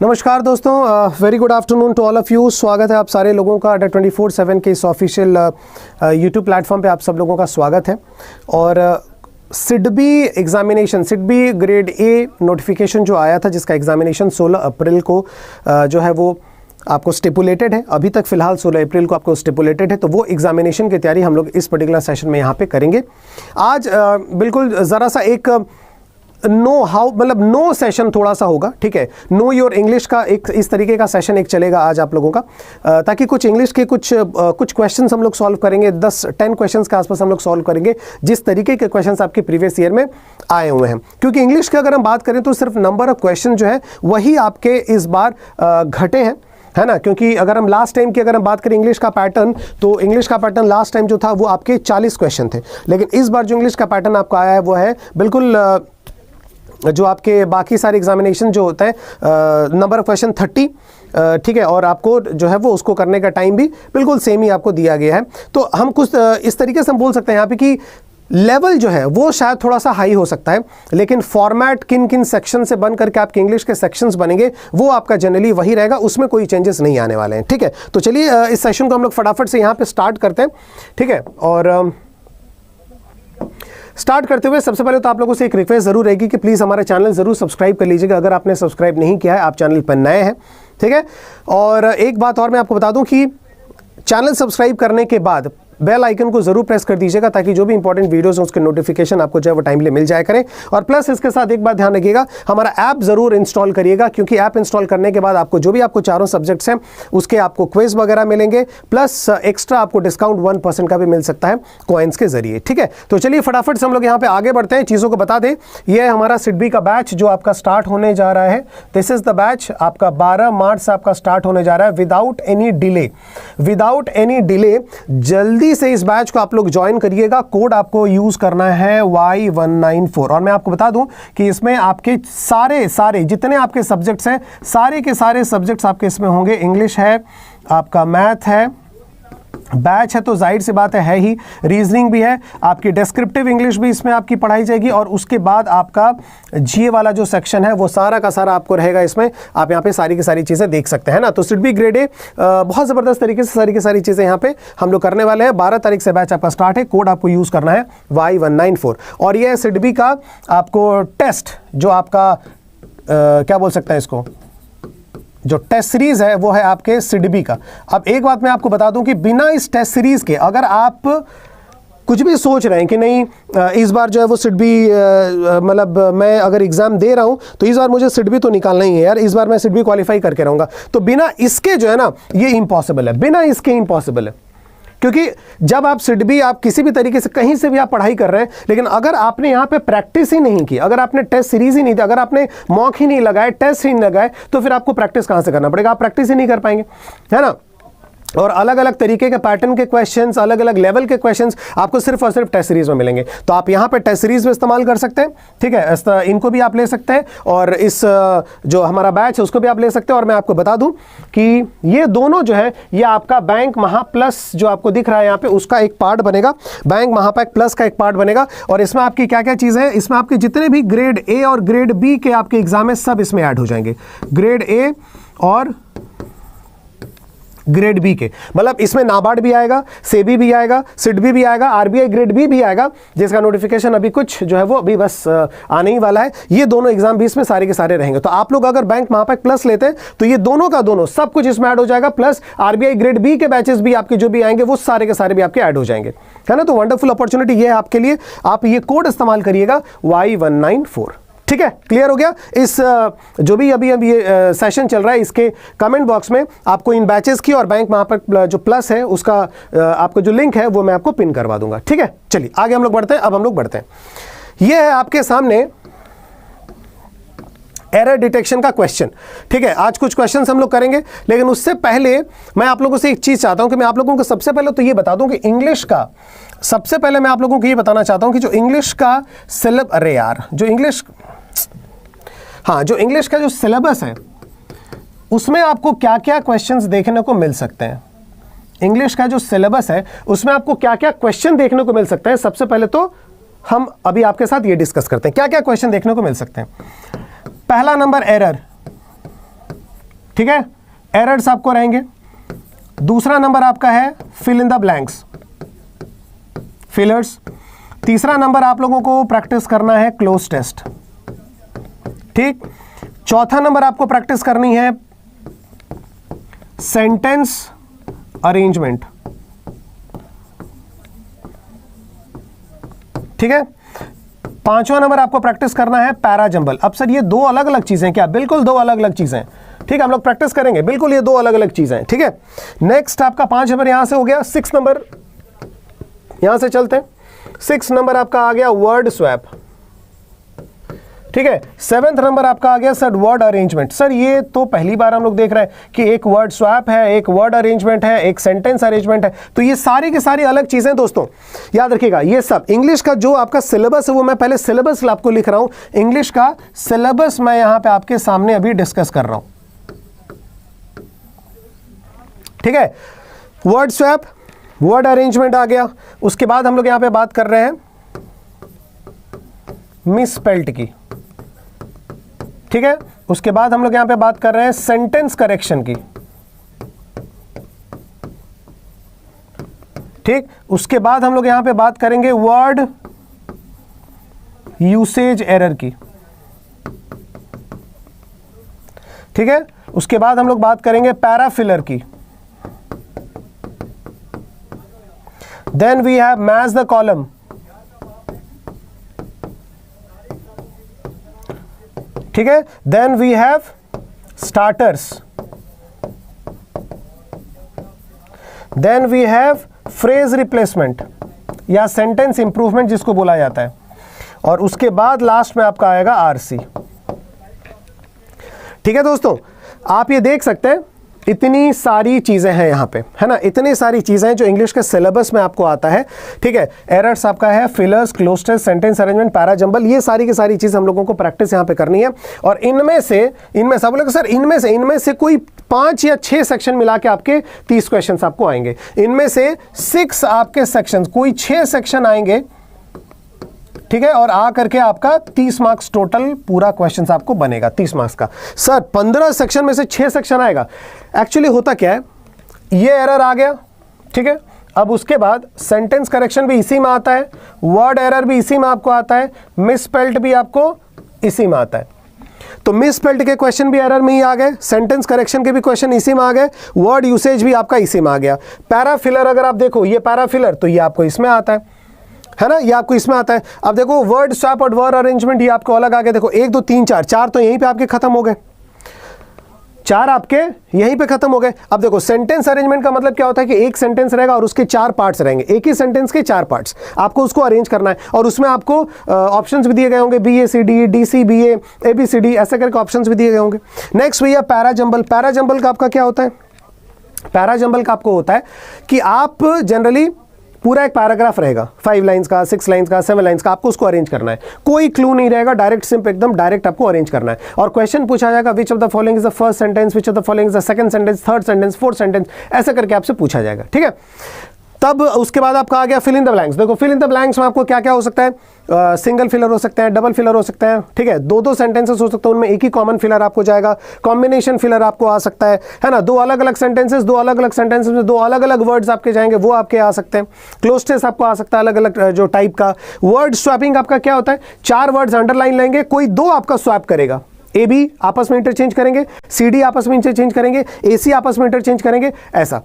नमस्कार दोस्तों, very good afternoon to all of you. स्वागत है आप सारे लोगों का अड्डा 24/7 के इस ऑफिशियल यूट्यूब प्लेटफॉर्म पे आप सब लोगों का स्वागत है। और SIDBI examination, SIDBI grade A notification जो आया था, जिसका एग्जामिनेशन 16 अप्रैल को जो है वो आपको स्टिपुलेटेड है। अभी तक फिलहाल 16 अप्रैल को आपको स्टिपुलेटेड है, तो वो एग्जामिनेशन की तैयारी हम लोग इस पर्टिकुलर सेशन में यहाँ पे करेंगे। आज बिल्कुल ज़रा सा एक नो सेशन थोड़ा सा होगा, ठीक है। नो योर इंग्लिश का एक इस तरीके का सेशन एक चलेगा आज आप लोगों का, ताकि कुछ इंग्लिश के कुछ क्वेश्चंस हम लोग सॉल्व करेंगे। 10 क्वेश्चंस के आसपास हम लोग सॉल्व करेंगे, जिस तरीके के क्वेश्चंस आपके प्रीवियस ईयर में आए हुए हैं। क्योंकि इंग्लिश की अगर हम बात करें तो सिर्फ नंबर ऑफ क्वेश्चन जो है वही आपके इस बार घटे हैं, है ना। क्योंकि अगर हम लास्ट टाइम की अगर हम बात करें इंग्लिश का पैटर्न, तो इंग्लिश का पैटर्न लास्ट टाइम जो था वो आपके 40 क्वेश्चन थे, लेकिन इस बार जो इंग्लिश का पैटर्न आपको आया है वो है बिल्कुल जो आपके बाकी सारे एग्जामिनेशन जो होता है नंबर ऑफ क्वेश्चन 30, ठीक है। और आपको जो है वो उसको करने का टाइम भी बिल्कुल सेम ही आपको दिया गया है। तो हम कुछ इस तरीके से हम बोल सकते हैं यहाँ पे कि लेवल जो है वो शायद थोड़ा सा हाई हो सकता है, लेकिन फॉर्मेट किन किन सेक्शन से बन करके आपके इंग्लिश के सेक्शंस बनेंगे वो आपका जनरली वही रहेगा, उसमें कोई चेंजेस नहीं आने वाले हैं, ठीक है। तो चलिए इस सेशन को हम लोग फटाफट से यहाँ पे स्टार्ट करते हैं, ठीक है। और स्टार्ट करते हुए सबसे पहले तो आप लोगों से एक रिक्वेस्ट जरूर रहेगी कि प्लीज़ हमारा चैनल जरूर सब्सक्राइब कर लीजिएगा अगर आपने सब्सक्राइब नहीं किया है, आप चैनल पर नए हैं, ठीक है। और एक बात और मैं आपको बता दूं कि चैनल सब्सक्राइब करने के बाद बेल आइकन को जरूर प्रेस कर दीजिएगा, ताकि जो भी इंपॉर्टेंट वीडियोस हैं उसके नोटिफिकेशन आपको जो है वो टाइमली मिल जाया करें। और प्लस इसके साथ एक बात ध्यान रखिएगा, हमारा ऐप जरूर इंस्टॉल करिएगा, क्योंकि ऐप इंस्टॉल करने के बाद आपको जो भी आपको चारों सब्जेक्ट्स हैं उसके आपको क्विज वगैरह मिलेंगे, प्लस एक्स्ट्रा आपको डिस्काउंट 1% का भी मिल सकता है कॉइन्स के जरिए, ठीक है। तो चलिए फटाफट से हम लोग यहाँ पे आगे बढ़ते हैं। चीज़ों को बता दें, यह है हमारा सिडबी का बैच जो आपका स्टार्ट होने जा रहा है। दिस इज द बैच आपका 12 मार्च से आपका स्टार्ट होने जा रहा है without any delay. Without any delay जल्दी से इस बैच को आप लोग ज्वाइन करिएगा। कोड आपको यूज करना है Y194। और मैं आपको बता दूं कि इसमें आपके सारे जितने आपके सब्जेक्ट्स हैं, सारे के सारे सब्जेक्ट्स आपके इसमें होंगे। इंग्लिश है, आपका मैथ है, बैच है तो जाहिर सी बात है ही, रीजनिंग भी है, आपकी डिस्क्रिप्टिव इंग्लिश भी इसमें आपकी पढ़ाई जाएगी। और उसके बाद आपका जीए वाला जो सेक्शन है वो सारा का सारा आपको रहेगा इसमें। आप यहाँ पे सारी की सारी चीज़ें देख सकते हैं ना। तो सिडबी ग्रेड ए बहुत ज़बरदस्त तरीके से सारी की सारी चीज़ें यहाँ पे हम लोग करने वाले हैं। 12 तारीख से बैच आपका स्टार्ट है। कोड आपको यूज़ करना है Y194। और ये सिडबी का आपको टेस्ट जो आपका क्या बोल सकते हैं इसको, जो टेस्ट सीरीज है वो है आपके सिडबी का। अब एक बात मैं आपको बता दूं कि बिना इस टेस्ट सीरीज के अगर आप कुछ भी सोच रहे हैं कि नहीं इस बार जो है वो सिडबी मतलब मैं अगर एग्जाम दे रहा हूं तो इस बार मुझे सिडबी तो निकालना ही है यार, इस बार मैं सिडबी क्वालिफाई करके रहूंगा, तो बिना इसके जो है ना ये इम्पॉसिबल है, बिना इसके इम्पॉसिबल है। क्योंकि जब आप सिडबी आप किसी भी तरीके से कहीं से भी आप पढ़ाई कर रहे हैं, लेकिन अगर आपने यहाँ पे प्रैक्टिस ही नहीं की, अगर आपने टेस्ट सीरीज ही नहीं दी, अगर आपने मॉक ही नहीं लगाए, टेस्ट ही नहीं लगाए, तो फिर आपको प्रैक्टिस कहाँ से करना पड़ेगा, आप प्रैक्टिस ही नहीं कर पाएंगे, है ना। और अलग अलग तरीके के पैटर्न के क्वेश्चंस, अलग अलग लेवल के क्वेश्चंस आपको सिर्फ और सिर्फ टेस्ट सीरीज में मिलेंगे। तो आप यहाँ पे टेस्ट सीरीज में इस्तेमाल कर सकते हैं, ठीक है। इनको भी आप ले सकते हैं और इस जो हमारा बैच है उसको भी आप ले सकते हैं। और मैं आपको बता दूं कि ये दोनों जो है ये आपका बैंक महा प्लस जो आपको दिख रहा है यहाँ पे उसका एक पार्ट बनेगा, बैंक महापैक प्लस का एक पार्ट बनेगा। और इसमें आपकी क्या क्या चीज़ें हैं, इसमें आपके जितने भी ग्रेड ए और ग्रेड बी के आपके एग्जाम है सब इसमें ऐड हो जाएंगे। ग्रेड ए और ग्रेड बी के, मतलब इसमें नाबार्ड भी आएगा, सेबी भी आएगा, सिडबी भी आएगा, आरबीआई ग्रेड बी भी आएगा, जिसका नोटिफिकेशन अभी कुछ जो है वो अभी बस आने ही वाला है। ये दोनों एग्जाम भी इसमें सारे के सारे रहेंगे। तो आप लोग अगर बैंक महापैक प्लस लेते हैं तो ये दोनों का दोनों सब कुछ इसमें ऐड हो जाएगा, प्लस आरबीआई ग्रेड बी के बैचेस भी आपके जो भी आएंगे वो सारे के सारे भी आपके ऐड हो जाएंगे, है ना। तो वंडरफुल अपॉर्चुनिटी ये है आपके लिए, आप ये कोड इस्तेमाल करिएगा Y194, ठीक है। क्लियर हो गया। इस जो भी अभी ये सेशन चल रहा है इसके कमेंट बॉक्स में आपको इन बैचेस की और बैंक महापैक जो प्लस है उसका आपको जो लिंक है वो मैं आपको पिन करवा दूंगा, ठीक है। चलिए आगे हम लोग बढ़ते हैं। अब हम लोग बढ़ते हैं, ये है आपके सामने एरर डिटेक्शन का क्वेश्चन, ठीक है। आज कुछ क्वेश्चंस हम लोग करेंगे, लेकिन उससे पहले मैं आप लोगों से एक चीज चाहता हूं कि मैं आप लोगों को सबसे पहले तो ये बता दूं कि इंग्लिश का, सबसे पहले मैं आप लोगों को ये बताना चाहता हूं कि जो इंग्लिश का अरे यार जो इंग्लिश का जो सिलेबस है उसमें आपको क्या क्या क्वेश्चंस देखने को मिल सकते हैं। इंग्लिश का जो सिलेबस है उसमें आपको क्या क्या क्वेश्चन देखने को मिल सकते हैं। सबसे पहले तो हम अभी आपके साथ ये डिस्कस करते हैं क्या क्या क्वेश्चन देखने को मिल सकते हैं। पहला नंबर एरर, ठीक है, एरर्स आपको रहेंगे। दूसरा नंबर आपका है fill in the blanks, fillers. तीसरा नंबर आप लोगों को प्रैक्टिस करना है क्लोज टेस्ट, ठीक। चौथा नंबर आपको प्रैक्टिस करनी है सेंटेंस अरेंजमेंट, ठीक है। पांचवा नंबर आपको प्रैक्टिस करना है पैरा जंबल। अब सर ये दो अलग अलग चीजें क्या? बिल्कुल दो अलग अलग चीजें, ठीक है, हम लोग प्रैक्टिस करेंगे, बिल्कुल ये दो अलग अलग चीजें, ठीक है। नेक्स्ट आपका 5 नंबर यहां से हो गया। 6 नंबर यहां से चलते हैं। 6 नंबर आपका आ गया वर्ड स्वैप, ठीक है। 7th नंबर आपका आ गया सर वर्ड अरेंजमेंट। सर ये तो पहली बार हम लोग देख रहे हैं कि एक वर्ड स्वैप है, एक वर्ड अरेंजमेंट है, एक सेंटेंस अरेंजमेंट है। तो ये सारी की सारी अलग चीजें दोस्तों, याद रखिएगा। ये सब इंग्लिश का जो आपका सिलेबस है वो मैं पहले सिलेबस आपको लिख रहा हूं। इंग्लिश का सिलेबस मैं यहां पे आपके सामने अभी डिस्कस कर रहा हूं, ठीक है। वर्ड स्वैप, वर्ड अरेंजमेंट आ गया। उसके बाद हम लोग यहां पे बात कर रहे हैं मिसस्पेल्ड की, ठीक है। उसके बाद हम लोग यहां पे बात कर रहे हैं सेंटेंस करेक्शन की, ठीक। उसके बाद हम लोग यहां पे बात करेंगे वर्ड यूसेज एरर की, ठीक है। उसके बाद हम लोग बात करेंगे पैराफिलर की। Then we have match the column, ठीक है। Then we have starters, then we have phrase replacement या सेंटेंस इंप्रूवमेंट जिसको बोला जाता है, और उसके बाद लास्ट में आपका आएगा आरसी, ठीक है। दोस्तों आप ये देख सकते हैं इतनी सारी चीजें हैं यहाँ पे, है ना, इतनी सारी चीजें जो इंग्लिश के सिलेबस में आपको आता है, ठीक है। एरर्स आपका है, fillers, cloze test, sentence arrangement, para jumble, ये सारी की सारी चीज हम लोगों को प्रैक्टिस यहाँ पे करनी है। और इनमें सब लोग सर इनमें से कोई 5 या 6 सेक्शन मिला के आपके 30 क्वेश्चन आपको आएंगे। इनमें से 6 आपके सेक्शन, कोई 6 सेक्शन आएंगे, ठीक है। और आ करके आपका 30 मार्क्स टोटल पूरा क्वेश्चन आपको बनेगा 30 मार्क्स का। सर 15 सेक्शन में से 6 सेक्शन आएगा। एक्चुअली होता क्या है, ये एरर आ गया, ठीक है। अब उसके बाद सेंटेंस करेक्शन भी इसी में आता है, वर्ड एरर भी इसी में आपको आता है, मिसस्पेल्ड भी आपको इसी में आता है। तो मिसस्पेल्ड के क्वेश्चन भी एरर में ही आ गए, सेंटेंस करेक्शन के भी क्वेश्चन इसी में आ गए, वर्ड यूसेज भी आपका इसी में आ गया। पैराफिलर अगर आप देखो, ये पैराफिलर तो ये आपको इसमें आता है ना, ये आपको इसमें आता है। अब देखो वर्ड स्वैप और वर्ड अरेंजमेंट ये आपको अलग आ गया। देखो 1 2 3 4 तो यहीं पे आपके खत्म हो गए, 4 आपके यहीं पे खत्म हो गए। अब देखो सेंटेंस अरेंजमेंट का मतलब क्या होता है कि एक सेंटेंस रहेगा और उसके 4 पार्ट्स रहेंगे, एक ही सेंटेंस के 4 पार्ट्स, आपको उसको अरेंज करना है। और उसमें आपको ऑप्शंस भी दिए गए होंगे, BACD, DCBA, ABCD ऐसे करके ऑप्शंस भी दिए गए होंगे। नेक्स्ट भैया पैरा जंबल। पैरा जंबल का आपका क्या होता है? पैरा जंबल का आपको होता है कि आप जनरली पूरा एक पैराग्राफ रहेगा, 5 लाइंस का, 6 लाइंस का, 7 लाइंस का, आपको उसको अरेंज करना है। कोई क्लू नहीं रहेगा, डायरेक्ट सिंपल एकदम डायरेक्ट आपको अरेंज करना है। और क्वेश्चन पूछा जाएगा which of the following is the first sentence, which of the following is the second sentence, third sentence, fourth sentence, ऐसा करके आपसे पूछा जाएगा, ठीक है। तब उसके बाद आपका आ गया फिल इन द ब्लैंक्स। देखो फिल इन द ब्लैंक्स में आपको क्या क्या हो सकता है, सिंगल फिलर हो सकते हैं, डबल फिलर हो सकते हैं, ठीक है। 2 सेंटेंसेस हो सकते हैं, उनमें एक ही कॉमन फिलर आपको जाएगा, कॉम्बिनेशन फिलर आपको आ सकता है ना। 2 अलग अलग सेंटेंसेस, 2 अलग अलग सेंटेंसेस में 2 अलग अलग वर्ड्स आपके जाएंगे, वो आपके आ सकते हैं। क्लोज टेस्ट आपको आ सकता है अलग अलग जो टाइप का। वर्ड स्वैपिंग आपका क्या होता है, 4 वर्ड्स अंडरलाइन लेंगे, कोई 2 आपका स्वैप करेगा, AB आपस में इंटरचेंज करेंगे, CD आपस में इंटरचेंज करेंगे, AC आपस में इंटरचेंज करेंगे, ऐसा।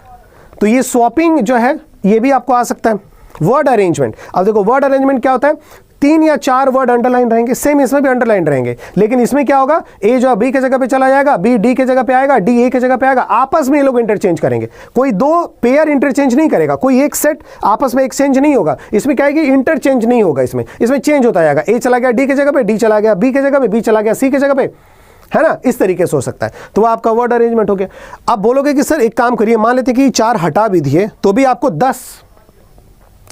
तो ये स्वैपिंग जो है ये भी आपको आ सकता है। वर्ड अरेंजमेंट, अब देखो वर्ड अरेंजमेंट क्या होता है, 3 या 4 वर्ड अंडरलाइन रहेंगे, सेम इसमें भी अंडरलाइन रहेंगे, लेकिन इसमें क्या होगा, A जो B के जगह पे चला जाएगा, B D के जगह पे आएगा, D A के जगह पे आएगा, आपस में ये लोग इंटरचेंज करेंगे। कोई 2 पेयर इंटरचेंज नहीं करेगा, कोई एक सेट आपस में एक्सचेंज नहीं होगा। इसमें क्या है कि इंटरचेंज नहीं होगा, इसमें चेंज होता जाएगा। A चला गया D के जगह पे, D चला गया B के जगह पे, B चला गया C के जगह पे, है ना, इस तरीके से हो सकता है। तो वो आपका वर्ड अरेंजमेंट हो गया। अब बोलोगे कि सर एक काम करिए, मान लेते कि 4 हटा भी दिए तो भी आपको 10,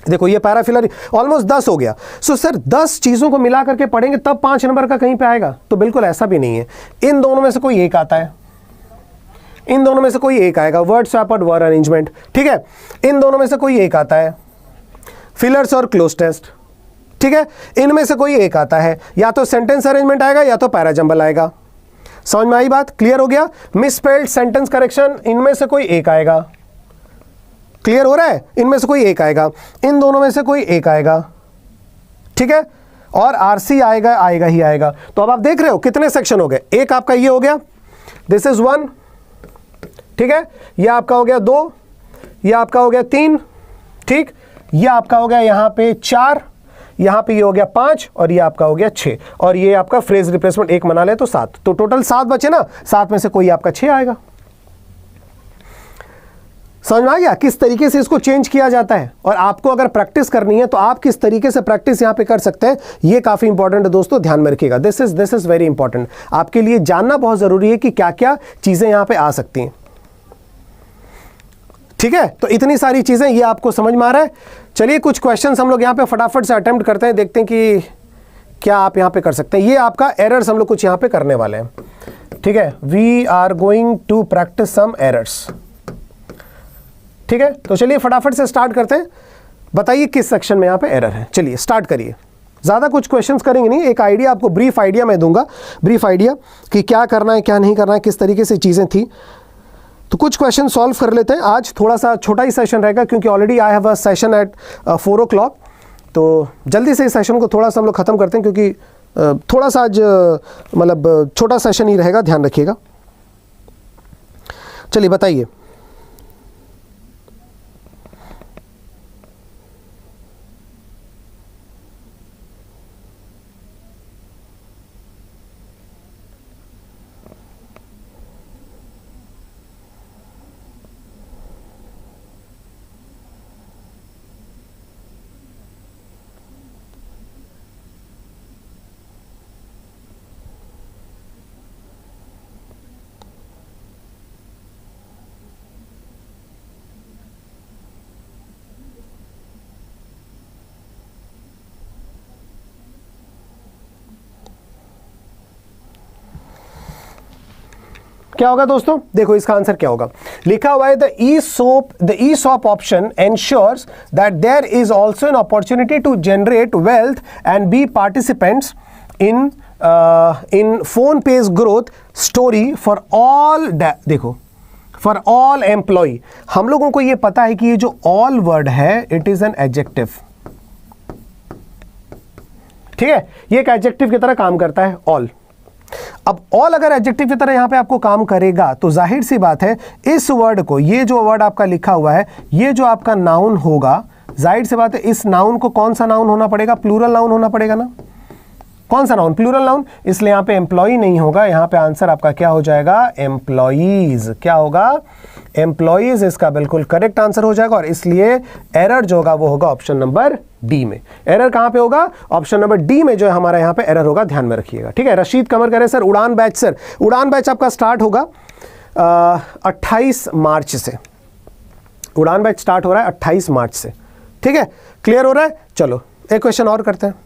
देखो ये पैराफिलर ऑलमोस्ट 10 हो गया। सो सर 10 चीजों को मिला करके पढ़ेंगे तब 5 नंबर का कहीं पे आएगा, तो बिल्कुल ऐसा भी नहीं है। इन दोनों में से कोई एक आता है, इन दोनों में से कोई एक आएगा, वर्ड स्वैप और वर्ड अरेंजमेंट, ठीक है। इन दोनों में से कोई एक आता है, फिलर्स और क्लोज टेस्ट, ठीक है। इनमें से कोई एक आता है, या तो सेंटेंस अरेंजमेंट आएगा या तो पैरा जंबल आएगा। समझ में आई बात? क्लियर हो गया? मिसस्पेल्ड सेंटेंस करेक्शन, इनमें से कोई एक आएगा। क्लियर हो रहा है? इनमें से कोई एक आएगा, इन दोनों में से कोई एक आएगा, ठीक है? और आरसी आएगा, आएगा ही आएगा। तो अब आप देख रहे हो कितने सेक्शन हो गए। एक आपका ये हो गया, दिस इज 1, ठीक है? ये आपका हो गया 2, ये आपका हो गया 3, ठीक? ये आपका हो गया यहां पे 4, यहां पे ये हो गया 5, और ये आपका हो गया 6, और ये आपका फ्रेज रिप्लेसमेंट एक मना ले तो 7, तो टोटल 7 बचे ना। 7 में से कोई आपका 6 आएगा। समझ में आ गया किस तरीके से इसको चेंज किया जाता है? और आपको अगर प्रैक्टिस करनी है तो आप किस तरीके से प्रैक्टिस यहां पे कर सकते हैं, ये काफी इंपॉर्टेंट है दोस्तों, ध्यान में रखिएगा। This is very important. आपके लिए जानना बहुत जरूरी है कि क्या क्या चीजें यहां पे आ सकती हैं, ठीक है? तो इतनी सारी चीजें ये आपको समझ में आ रहा है। चलिए कुछ क्वेश्चंस हम लोग यहां पे फटाफट से अटेम्प्ट करते हैं, देखते हैं कि क्या आप यहां पे कर सकते हैं। ये आपका एरर्स हम लोग कुछ यहां पे करने वाले हैं, ठीक है? We are going to practice some errors, ठीक है? तो चलिए फटाफट से स्टार्ट करते हैं। बताइए किस सेक्शन में यहां पे एरर है। चलिए स्टार्ट करिए। ज़्यादा कुछ क्वेश्चंस करेंगे नहीं, एक आइडिया आपको, ब्रीफ आइडिया मैं दूंगा, ब्रीफ आइडिया कि क्या करना है क्या नहीं करना है, किस तरीके से चीज़ें थी। तो कुछ क्वेश्चन सॉल्व कर लेते हैं। आज थोड़ा सा छोटा ही सेशन रहेगा क्योंकि already I have a session at 4 o'clock, तो जल्दी से इस सेशन को थोड़ा सा हम लोग ख़त्म करते हैं क्योंकि थोड़ा सा आज मतलब छोटा सेशन ही रहेगा, ध्यान रखिएगा। चलिए बताइए। क्या होगा दोस्तों? देखो इसका आंसर क्या होगा। लिखा हुआ है the ESOP option ensures that there is also an opportunity to generate wealth and be participants in PhonePe's growth story for all. देखो फॉर ऑल एम्प्लॉय, हम लोगों को ये पता है कि ये जो ऑल वर्ड है इट इज एन एडजेक्टिव, ठीक है? ये एक एडजेक्टिव की तरह काम करता है ऑल। अब ऑल अगर एडजेक्टिव की तरह यहां पे आपको काम करेगा तो जाहिर सी बात है इस वर्ड को, ये जो वर्ड आपका लिखा हुआ है, ये जो आपका नाउन होगा, जाहिर सी बात है इस नाउन को कौन सा नाउन होना पड़ेगा? प्लूरल नाउन होना पड़ेगा ना। कौन सा नाउन? Plural noun. इसलिए यहां पे एम्प्लॉई नहीं होगा, यहां पे आंसर आपका क्या हो जाएगा? एम्प्लॉइज। क्या होगा? एम्प्लॉइज इसका बिल्कुल करेक्ट आंसर हो जाएगा। और इसलिए एरर जो होगा वो होगा ऑप्शन नंबर डी में। एरर कहां पे होगा? ऑप्शन नंबर डी में जो है हमारा यहां पे एरर होगा, ध्यान में रखिएगा, ठीक है? रशीद कमर करे सर उड़ान बैच, सर उड़ान बैच आपका स्टार्ट होगा 28 मार्च से। उड़ान बैच स्टार्ट हो रहा है 28 मार्च से, ठीक है? क्लियर हो रहा है? चलो एक क्वेश्चन और करते हैं।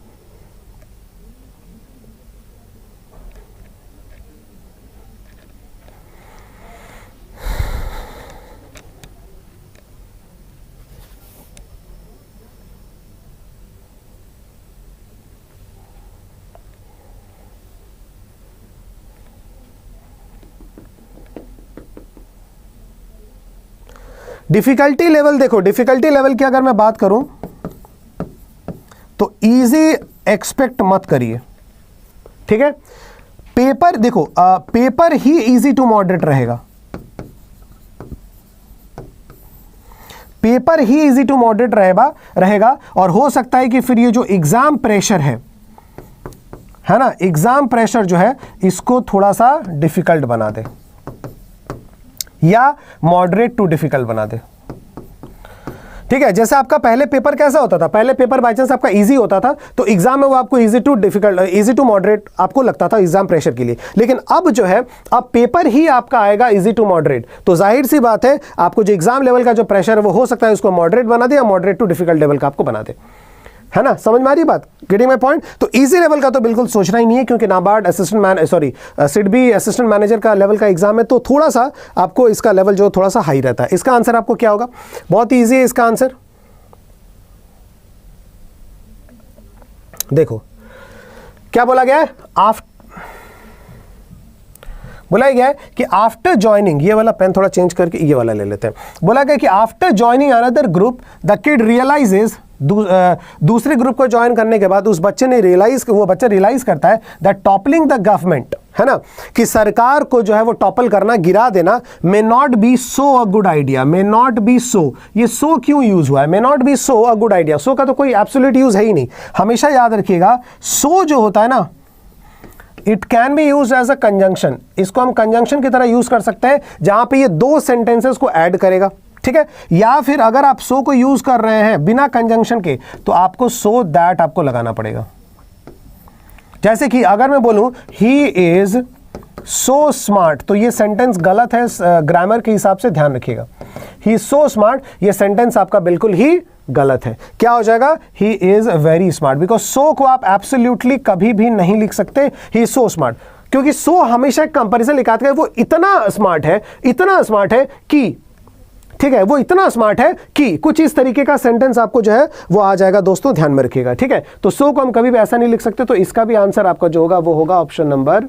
डिफिकल्टी लेवल, देखो डिफिकल्टी लेवल की अगर मैं बात करूं तो इजी एक्सपेक्ट मत करिए, ठीक है? पेपर देखो पेपर ही इजी टू मॉडरेट रहेगा, पेपर ही इजी टू मॉडरेट रहेगा। और हो सकता है कि फिर ये जो एग्जाम प्रेशर है ना, एग्जाम प्रेशर जो है इसको थोड़ा सा डिफिकल्ट बना दे या मॉडरेट टू डिफिकल्ट बना दे, ठीक है? जैसे आपका पहले पेपर कैसा होता था? पहले पेपर बाय चांस आपका इजी होता था तो एग्जाम में वो आपको easy to difficult, easy to moderate आपको लगता था एग्जाम प्रेशर के लिए। लेकिन अब जो है अब पेपर ही आपका आएगा इजी टू मॉडरेट, तो जाहिर सी बात है आपको जो एग्जाम लेवल का जो प्रेशर है वो हो सकता है उसको मॉडरेट बना दे या मॉडरेट टू डिफिकल्ट लेवल का आपको बना दे, है ना? समझ में आ रही बात? Getting my point? तो इजी लेवल का तो बिल्कुल सोचना ही नहीं है क्योंकि नाबार्ड सिडबी असिस्टेंट मैनेजर का लेवल का एग्जाम है, तो थोड़ा सा आपको इसका लेवल जो थोड़ा सा हाई रहता है। इसका आंसर आपको क्या होगा? बहुत ईजी है इसका आंसर। देखो क्या बोला गया है? बोला गया है कि आफ्टर ज्वाइनिंग, ये वाला पेन थोड़ा चेंज करके ये वाला ले लेते हैं, बोला गया कि after joining another group the kid realises, दूसरे ग्रुप को ज्वाइन करने के बाद उस बच्चे ने वो बच्चा रियलाइज करता है दैट टॉपलिंग द गवर्नमेंट, है ना, कि सरकार को जो है वो टॉपल करना, गिरा देना, may not be so a good idea, may not be so, ये सो क्यों यूज हुआ है, may not be so a good idea, so का तो कोई एब्सोल्यूट यूज है ही नहीं, हमेशा याद रखिएगा सो जो होता है ना, it can be use as a conjunction, इसको हम कंजंक्शन की तरह यूज कर सकते हैं जहां पे ये दो सेंटेंसेस को ऐड करेगा, ठीक है, या फिर अगर आप सो को यूज कर रहे हैं बिना कंजंक्शन के तो आपको सो दैट आपको लगाना पड़ेगा। जैसे कि अगर मैं बोलूं ही इज सो स्मार्ट, तो ये सेंटेंस गलत है ग्रामर के हिसाब से, ध्यान रखिएगा, ही इज सो स्मार्ट, ये सेंटेंस आपका बिल्कुल ही गलत है। क्या हो जाएगा, he is very smart, because so को आप एब्सोल्युटली कभी भी नहीं लिख सकते ही इज सो स्मार्ट, क्योंकि सो हमेशा कंपैरिजन लिखाते हैं, वो इतना स्मार्ट है कि, ठीक है, वो इतना स्मार्ट है कि, कुछ इस तरीके का सेंटेंस आपको जो है वो आ जाएगा दोस्तों, ध्यान में रखिएगा, ठीक है। तो सो को हम कभी भी ऐसा नहीं लिख सकते, तो इसका भी आंसर आपका जो होगा वो होगा ऑप्शन नंबर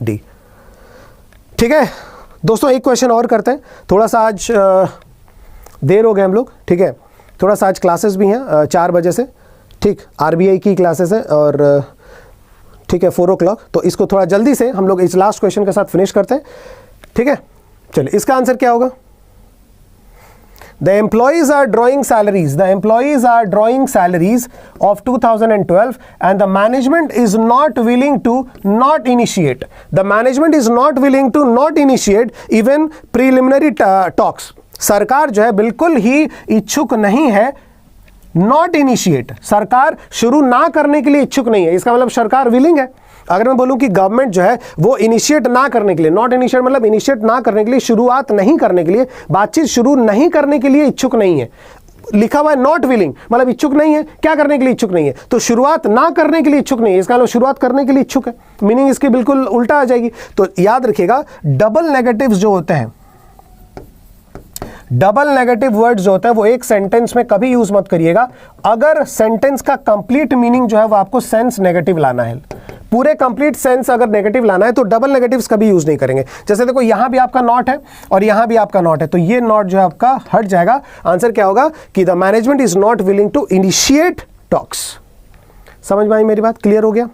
डी, ठीक है दोस्तों। एक क्वेश्चन और करते हैं, थोड़ा सा आज देर हो गए हम लोग, ठीक है, थोड़ा सा आज क्लासेस भी हैं 4 बजे से, ठीक, आरबीआई की क्लासेस हैं और ठीक है 4 o'clock, तो इसको थोड़ा जल्दी से हम लोग इस लास्ट क्वेश्चन के साथ फिनिश करते हैं, ठीक है। चलिए इसका आंसर क्या होगा, the employees are drawing salaries, the employees are drawing salaries of 2012 and the management is not willing to not initiate, the management is not willing to not initiate even preliminary talks, सरकार जो है बिल्कुल ही इच्छुक नहीं है, not initiate, सरकार शुरू ना करने के लिए इच्छुक नहीं है, इसका मतलब सरकार विलिंग है। अगर मैं बोलूं कि गवर्नमेंट जो है वो इनिशिएट ना करने के लिए, नॉट इनिशिएट मतलब इनिशिएट ना करने के लिए, शुरुआत नहीं करने के लिए, बातचीत शुरू नहीं करने के लिए इच्छुक नहीं है, लिखा हुआ है नॉट विलिंग, मतलब इच्छुक नहीं है, क्या करने के लिए इच्छुक नहीं है, तो शुरुआत ना करने के लिए इच्छुक नहीं है, इसका मतलब शुरुआत करने के लिए इच्छुक है, मीनिंग इसकी बिल्कुल उल्टा आ जाएगी। तो याद रखिएगा डबल नेगेटिव्स जो होते हैं, डबल नेगेटिव वर्ड्स जो होता है वो एक सेंटेंस में कभी यूज मत करिएगा, अगर सेंटेंस का कंप्लीट मीनिंग जो है वो आपको सेंस नेगेटिव लाना है, पूरे कंप्लीट सेंस अगर नेगेटिव लाना है तो डबल नेगेटिव्स कभी यूज नहीं करेंगे। जैसे देखो यहां भी आपका नॉट है और यहां भी आपका नॉट है, तो ये नॉट जो है आपका हट जाएगा, आंसर क्या होगा कि the management is not willing to initiate talks. समझ में आई मेरी बात, क्लियर हो गया,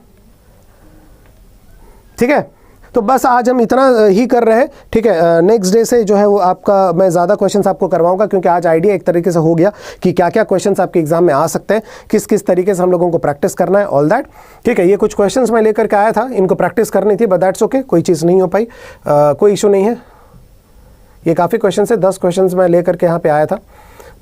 ठीक है। तो बस आज हम इतना ही कर रहे हैं, ठीक है, नेक्स्ट डे से जो है वो आपका मैं ज़्यादा क्वेश्चंस आपको करवाऊंगा, क्योंकि आज आइडिया एक तरीके से हो गया कि क्या क्या क्वेश्चंस आपके एग्जाम में आ सकते हैं, किस किस तरीके से हम लोगों को प्रैक्टिस करना है, ऑल दैट, ठीक है। ये कुछ क्वेश्चंस मैं लेकर के आया था, इनको प्रैक्टिस करनी थी, बट दैट्स ओके, कोई चीज़ नहीं हो पाई, कोई इशू नहीं है, ये काफ़ी क्वेश्चन है, 10 क्वेश्चन मैं लेकर के यहाँ पर आया था,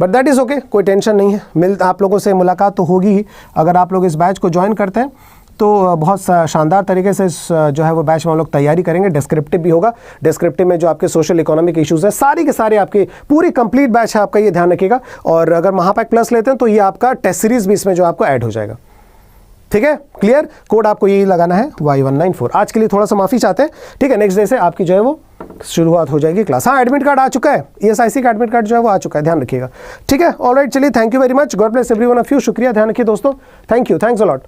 बट दैट इज़ ओके, कोई टेंशन नहीं है, आप लोगों से मुलाकात तो होगी ही, अगर आप लोग इस बैच को ज्वाइन करते हैं तो बहुत शानदार तरीके से जो है वो बैच में हम लोग तैयारी करेंगे, डिस्क्रिप्टिव भी होगा, डिस्क्रिप्टिव में जो आपके सोशल इकोनॉमिक इश्यूज़ है सारी के सारे आपकी पूरी कंप्लीट बैच है आपका, ये ध्यान रखिएगा। और अगर महापैक प्लस लेते हैं तो ये आपका टेस्ट सीरीज भी इसमें जो आपको ऐड हो जाएगा, ठीक है, क्लियर। कोड आपको यही लगाना है Y194। आज के लिए थोड़ा सा माफ़ी चाहते हैं, ठीक है, नेक्स्ट डे से आपकी जो है वो शुरुआत हो जाएगी क्लास। हाँ, एडमिट कार्ड आ चुका है, ESIC का एडमिट कार्ड जो है वो आ चुका है, ध्यान रखिएगा, ठीक है। ऑलराइट, चलिए, thank you very much, God bless everyone of you, शुक्रिया, ध्यान रखिए दोस्तों, thank you, thanks a lot.